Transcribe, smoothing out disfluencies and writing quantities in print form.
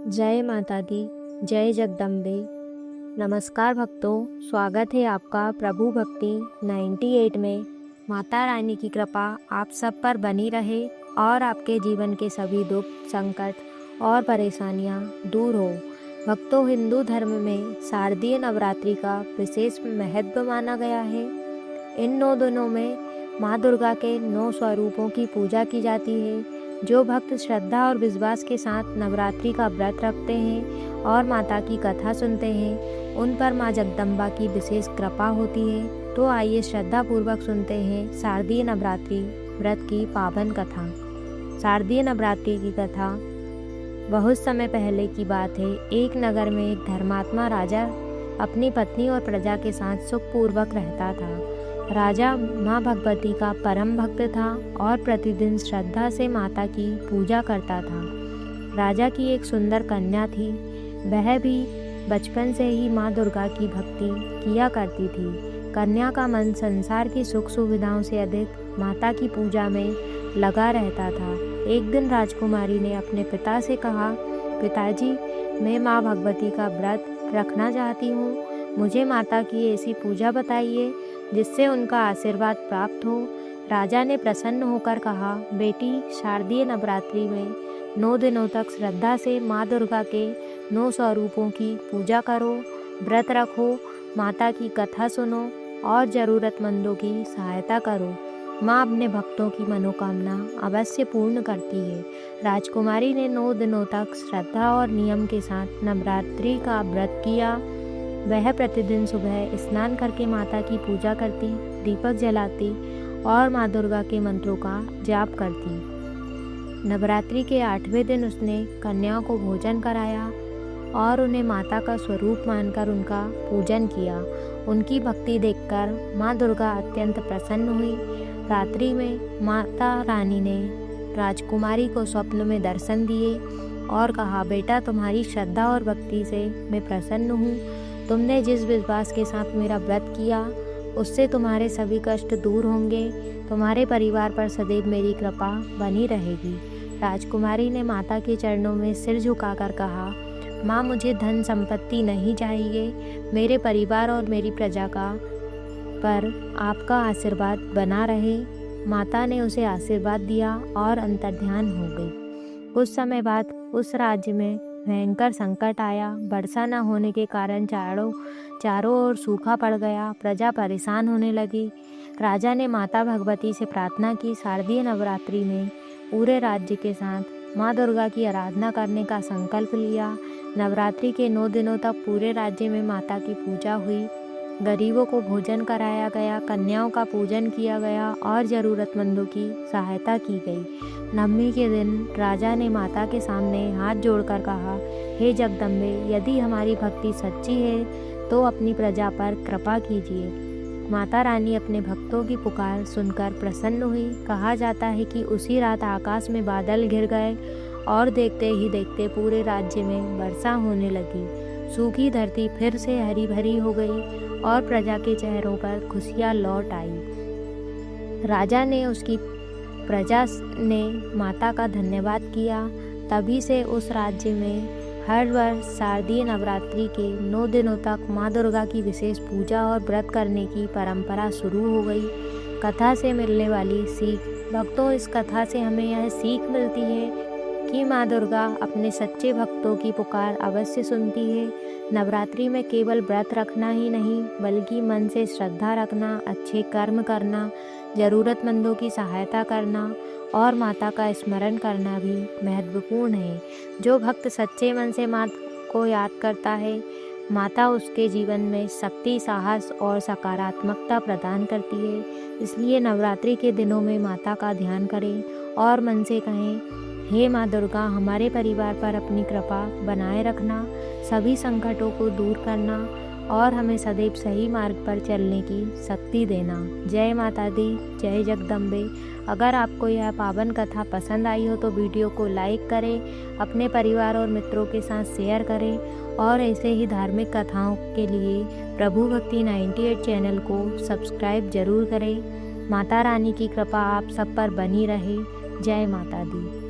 जय माता दी, जय जगदम्बे। नमस्कार भक्तों, स्वागत है आपका प्रभु भक्ति 98 में। माता रानी की कृपा आप सब पर बनी रहे और आपके जीवन के सभी दुख, संकट और परेशानियां दूर हो। भक्तों, हिंदू धर्म में शारदीय नवरात्रि का विशेष महत्व माना गया है। इन 9 दिनों में माँ दुर्गा के 9 स्वरूपों की पूजा की जाती है। जो भक्त श्रद्धा और विश्वास के साथ नवरात्रि का व्रत रखते हैं और माता की कथा सुनते हैं, उन पर माँ जगदम्बा की विशेष कृपा होती है। तो आइए श्रद्धा पूर्वक सुनते हैं शारदीय नवरात्रि व्रत की पावन कथा। शारदीय नवरात्रि की कथा बहुत समय पहले की बात है। एक नगर में एक धर्मात्मा राजा अपनी पत्नी और प्रजा के साथ सुखपूर्वक रहता था। राजा माँ भगवती का परम भक्त था और प्रतिदिन श्रद्धा से माता की पूजा करता था। राजा की एक सुंदर कन्या थी। वह भी बचपन से ही माँ दुर्गा की भक्ति किया करती थी। कन्या का मन संसार की सुख सुविधाओं से अधिक माता की पूजा में लगा रहता था। एक दिन राजकुमारी ने अपने पिता से कहा, पिताजी, मैं माँ भगवती का व्रत रखना चाहती हूँ। मुझे माता की ऐसी पूजा बताइए जिससे उनका आशीर्वाद प्राप्त हो। राजा ने प्रसन्न होकर कहा, बेटी, शारदीय नवरात्रि में 9 दिनों तक श्रद्धा से माँ दुर्गा के 9 स्वरूपों की पूजा करो, व्रत रखो, माता की कथा सुनो और ज़रूरतमंदों की सहायता करो। माँ अपने भक्तों की मनोकामना अवश्य पूर्ण करती है। राजकुमारी ने 9 दिनों तक श्रद्धा और नियम के साथ नवरात्रि का व्रत किया। वह प्रतिदिन सुबह स्नान करके माता की पूजा करती, दीपक जलाती और माँ दुर्गा के मंत्रों का जाप करती। नवरात्रि के 8वें दिन उसने कन्याओं को भोजन कराया और उन्हें माता का स्वरूप मानकर उनका पूजन किया। उनकी भक्ति देखकर माँ दुर्गा अत्यंत प्रसन्न हुई। रात्रि में माता रानी ने राजकुमारी को स्वप्न में दर्शन दिए और कहा, बेटा, तुम्हारी श्रद्धा और भक्ति से मैं प्रसन्न हूँ। तुमने जिस विश्वास के साथ मेरा व्रत किया, उससे तुम्हारे सभी कष्ट दूर होंगे। तुम्हारे परिवार पर सदैव मेरी कृपा बनी रहेगी। राजकुमारी ने माता के चरणों में सिर झुकाकर कहा, माँ, मुझे धन संपत्ति नहीं चाहिए। मेरे परिवार और मेरी प्रजा का पर आपका आशीर्वाद बना रहे। माता ने उसे आशीर्वाद दिया और अंतर्ध्यान हो गई। कुछ समय बाद उस राज्य में भयंकर संकट आया। वर्षा न होने के कारण चारों ओर सूखा पड़ गया। प्रजा परेशान होने लगी। राजा ने माता भगवती से प्रार्थना की। शारदीय नवरात्रि में पूरे राज्य के साथ माँ दुर्गा की आराधना करने का संकल्प लिया। नवरात्रि के 9 दिनों तक पूरे राज्य में माता की पूजा हुई। गरीबों को भोजन कराया गया, कन्याओं का पूजन किया गया और ज़रूरतमंदों की सहायता की गई। नवमी के दिन राजा ने माता के सामने हाथ जोड़कर कहा, हे जगदम्बे, यदि हमारी भक्ति सच्ची है तो अपनी प्रजा पर कृपा कीजिए। माता रानी अपने भक्तों की पुकार सुनकर प्रसन्न हुई। कहा जाता है कि उसी रात आकाश में बादल घिर गए और देखते ही देखते पूरे राज्य में वर्षा होने लगी। सूखी धरती फिर से हरी भरी हो गई और प्रजा के चेहरों पर खुशियाँ लौट आई। राजा ने उसकी प्रजा ने माता का धन्यवाद किया। तभी से उस राज्य में हर वर्ष शारदीय नवरात्रि के 9 दिनों तक माँ दुर्गा की विशेष पूजा और व्रत करने की परंपरा शुरू हो गई। कथा से मिलने वाली सीख। भक्तों, इस कथा से हमें यह सीख मिलती है कि माँ दुर्गा अपने सच्चे भक्तों की पुकार अवश्य सुनती है। नवरात्रि में केवल व्रत रखना ही नहीं, बल्कि मन से श्रद्धा रखना, अच्छे कर्म करना, ज़रूरतमंदों की सहायता करना और माता का स्मरण करना भी महत्वपूर्ण है। जो भक्त सच्चे मन से माँ को याद करता है, माता उसके जीवन में शक्ति, साहस और सकारात्मकता प्रदान करती है। इसलिए नवरात्रि के दिनों में माता का ध्यान करें और मन से कहें, हे माँ दुर्गा, हमारे परिवार पर अपनी कृपा बनाए रखना, सभी संकटों को दूर करना और हमें सदैव सही मार्ग पर चलने की शक्ति देना। जय माता दी, जय जगदम्बे। अगर आपको यह पावन कथा पसंद आई हो तो वीडियो को लाइक करें, अपने परिवार और मित्रों के साथ शेयर करें और ऐसे ही धार्मिक कथाओं के लिए प्रभु भक्ति 98 चैनल को सब्सक्राइब जरूर करें। माता रानी की कृपा आप सब पर बनी रहे। जय माता दी।